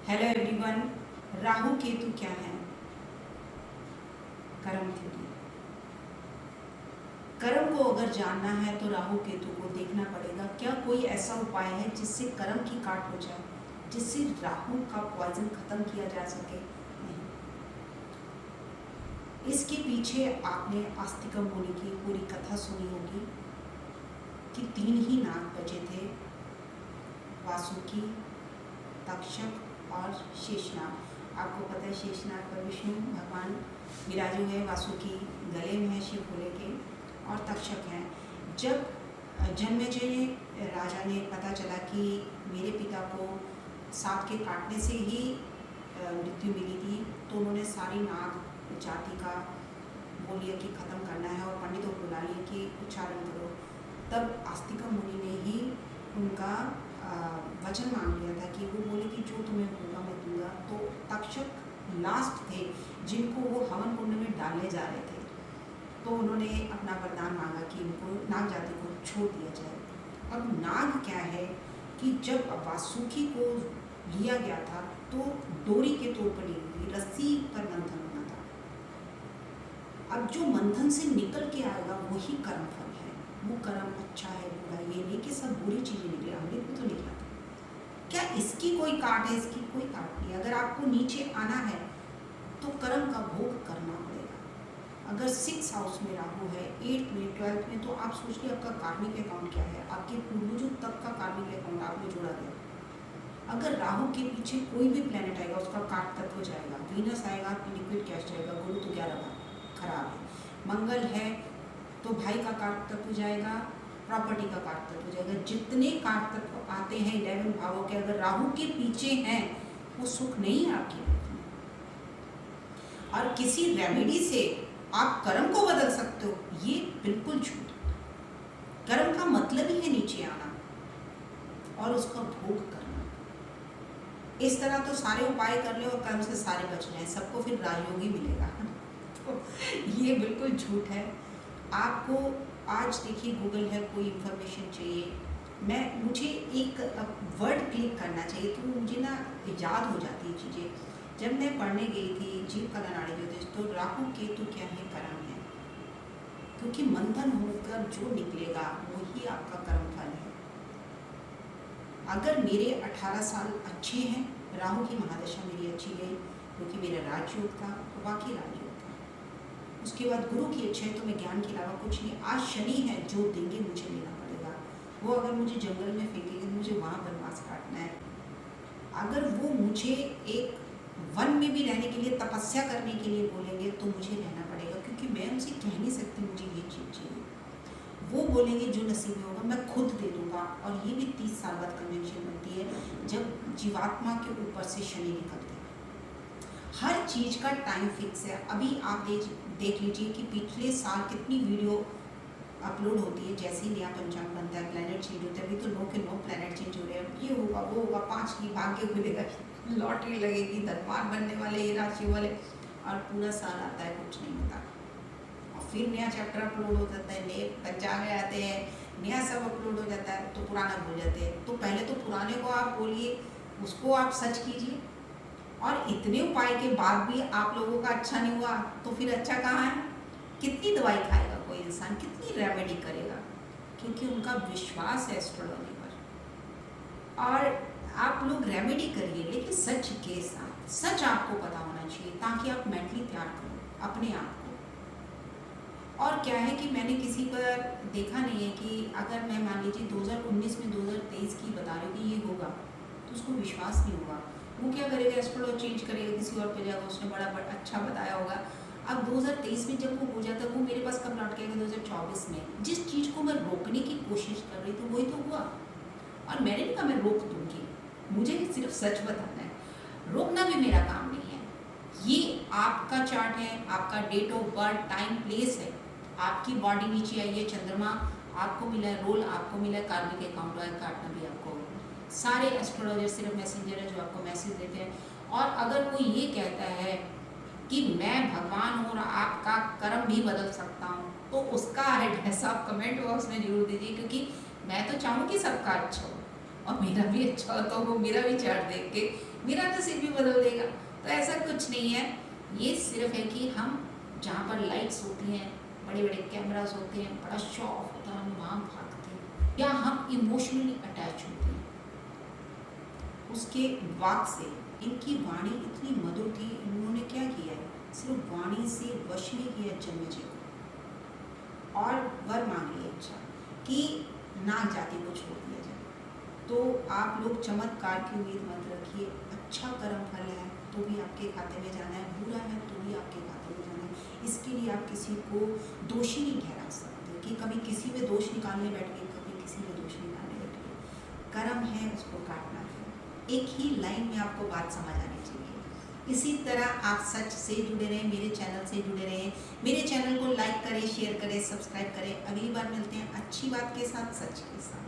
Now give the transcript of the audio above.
Hello everyone. Rahu Ketu क्या है? कर्म थ्योरी। कर्म को अगर जानना है तो राहु केतु को देखना पड़ेगा। क्या कोई ऐसा उपाय है जिससे कर्म की काट हो जाए, जिससे राहु का पॉइजन खत्म किया जा सके? नहीं। इसके पीछे आपने आस्तिक मुनि की पूरी कथा सुनी होगी कि 3 ही नाग बचे थे, वासुकी, तक्षक और शेषनाग। आपको पता है शेषनाग पर विष्णु भगवान विराजे हुए, वासुकी गले में है शिव भोले के, और तक्षक हैं। जब जन्मेजय राजा ने पता चला कि मेरे पिता को सांप के काटने से ही मृत्यु मिली थी, तो उन्होंने सारी नाग जाति का बोल लिया कि खत्म करना है, और पंडितों को बुला लिया कि उच्चारण करो। तब आस्तिक मुनि ने ही उनका वचन मांग लिया था कि वो बोले कि जो तुम्हें होगा मैं दूंगा। तो तक्षक लास्ट थे जिनको वो हवन कुंड में डालने जा रहे थे, तो उन्होंने अपना वरदान मांगा कि इनको नाग जाति को छोड़ दिया जाए। अब नाग क्या है कि जब वासुकी को लिया गया था तो डोरी के तौर पर ली हुई रस्सी पर मंथन होना था। अब जो मंथन से निकल के आएगा वही कर्मफल है। वो कर्म अच्छा है बुरा, ये नहीं कि सब बुरी चीज़ें निकले, अमृत भी तो निकला था। क्या इसकी कोई काट है? इसकी कोई काट नहीं। अगर आपको नीचे आना है तो कर्म का भोग करना पड़ेगा। अगर 6 हाउस में राहु है, 8 में, 12 में, तो आप सोचिए आपका कार्मिक अकाउंट क्या है। आपके पूर्वजों तक का कार्मिक अकाउंट आप में जोड़ा गया। अगर राहु के पीछे कोई भी प्लेनेट आएगा उसका काट तत्व जाएगा। वीनस आएगा तो लिक्विड कैश जाएगा। गुरु तो 11 खराब है। मंगल है तो भाई का काट तत्व जाएगा, प्रॉपर्टी का काट तत्व जाएगा। जितने काट तत्व आते हैं 11 भावों के, अगर राहु के पीछे हैं वो सुख नहीं है आपकी लाइफ में। और किसी रेमेडी से आप कर्म को बदल सकते हो, ये बिल्कुल झूठ। कर्म का मतलब ही है नीचे आना और उसका भोग करना। इस तरह तो सारे उपाय कर ले और कर्म से सारे बच जाए, सबको फिर राजयोगी मिलेगा। तो ये बिल्कुल झूठ है। आपको आज देखिए गूगल है, कोई इन्फॉर्मेशन चाहिए, मुझे एक वर्ड क्लिक करना चाहिए तो मुझे ना याद हो जाती है चीज़ें। जब मैं पढ़ने गई थी जीव कल्याणाणी ज्योतिष, तो राहु केतु क्या है? कर्म है। क्योंकि मंथन होकर जो निकलेगा वही आपका कर्म फल है। अगर मेरे 18 साल अच्छे हैं, राहु की महादशा मेरी अच्छी गई क्योंकि मेरा राजयोग था, वाकई राजयोग था। उसके बाद गुरु की अच्छे है तो मैं ज्ञान के अलावा कुछ नहीं। आज शनि है, जो देंगे मुझे लेना पड़ेगा। वो अगर मुझे जंगल में फेंकेंगे तो मुझे वहाँ वनवास काटना है। अगर वो मुझे एक वन में भी रहने के लिए, तपस्या करने के लिए बोलेंगे तो मुझे रहना पड़ेगा, क्योंकि मैं उनसे कह नहीं सकती मुझे ये चीज़ चाहिए। वो बोलेंगे जो नसीब में होगा मैं खुद दे दूँगा। और ये भी 30 साल बाद कन्वेंशन बनती है जब जीवात्मा के ऊपर से शनि निकलते हैं। हर चीज़ का टाइम फिक्स है। अभी आप देख लीजिए कि पिछले साल कितनी वीडियो अपलोड होती है। जैसे ही नया पंचांग बनता है, प्लेनेट चेंज होता है। अभी तो 9 के 9 प्लेनेट चेंज हो रहे हैं। ये होगा, वो होगा, 5 की भाग्य खुलेगा, लॉटरी लगेगी, धनवान बनने वाले, ये राशि वाले, और पूरा साल आता है कुछ नहीं होता। और फिर नया चैप्टर अपलोड हो जाता है, नए पंचांग आते हैं, नया सब अपलोड हो जाता है, तो पुराना भूल जाते हैं। तो पहले तो पुराने को आप बोलिए, उसको आप सच कीजिए। और इतने उपाय के बाद भी आप लोगों का अच्छा नहीं हुआ तो फिर अच्छा कहाँ है? कितनी दवाई खाएगा कोई इंसान, कितनी रेमेडी करेगा? क्योंकि उनका विश्वास है एस्ट्रोलॉजी पर। और आप लोग रेमेडी करिए लेकिन सच के साथ। सच आपको पता होना चाहिए ताकि आप मेंटली तैयार करो अपने आप को। और क्या है कि मैंने किसी पर देखा नहीं है कि अगर मैं मान लीजिए 2019 में 2023 की बता रही हूँ कि ये होगा, तो उसको विश्वास नहीं होगा। वो क्या करेगा? एस्ट्रोलॉजी चेंज करेगा, किसी और पे जाएगा, उसने बड़ा अच्छा बताया होगा। अब 2023 में जब वो हो जाता है, वो मेरे पास कब लौट के आएगा? 2024 में। जिस चीज़ को मैं रोकने की कोशिश कर रही थी वही तो हुआ। और मैंने नहीं कहा मैं रोक दूंगी, मुझे सिर्फ सच बताना है। रोकना भी मेरा काम नहीं है। ये आपका चार्ट है, आपका date of birth, time, place है। आपकी बॉडी नीचे आई है, चंद्रमा आपको मिला है, रोल आपको मिला है, कार्मिक अकाउंट है, काटना भी आपको। सारे एस्ट्रोलॉजर सिर्फ मैसेंजर है जो आपको मैसेज देते हैं। और अगर कोई ये कहता है कि मैं भगवान हूँ और आपका कर्म भी बदल सकता हूँ, तो उसका एड्रेस आप कमेंट बॉक्स में जरूर दीजिए, क्योंकि मैं तो चाहूँ कि सबका अच्छा हो और मेरा भी अच्छा हो, तो वो मेरा भी चार्ट देख के मेरा नसीब भी बदल देगा। तो ऐसा कुछ नहीं है, ये सिर्फ है कि हम जहाँ पर लाइट्स होती हैं, बड़े बड़े कैमरास होते हैं, बड़ा शो ऑफ होता है, हम वहाँ भागते हैं, या हम इमोशनली अटैच होते हैं उसके वाक से। इनकी वाणी इतनी मधुर थी, इन्होंने क्या किया है, सिर्फ वाणी से वश नहीं किया जन्मेजय को और वर मांग लिया अच्छा कि नाग जाति को छोड़ दिया जाए। तो आप लोग चमत्कार की उम्मीद मत रखिए। अच्छा कर्म फल है तो भी आपके खाते में जाना है, बुरा है तो भी आपके खाते में जाना है। इसके लिए आप किसी को दोषी नहीं ठहरा सकते कि कभी किसी में दोष निकालने बैठ गए, कभी किसी में दोष निकालने बैठ गए। कर्म है, उसको काटना है। एक ही लाइन में आपको बात समझ आनी चाहिए। इसी तरह आप सच से जुड़े रहें, मेरे चैनल से जुड़े रहें। मेरे चैनल को लाइक करें, शेयर करें, सब्सक्राइब करें। अगली बार मिलते हैं अच्छी बात के साथ, सच के साथ।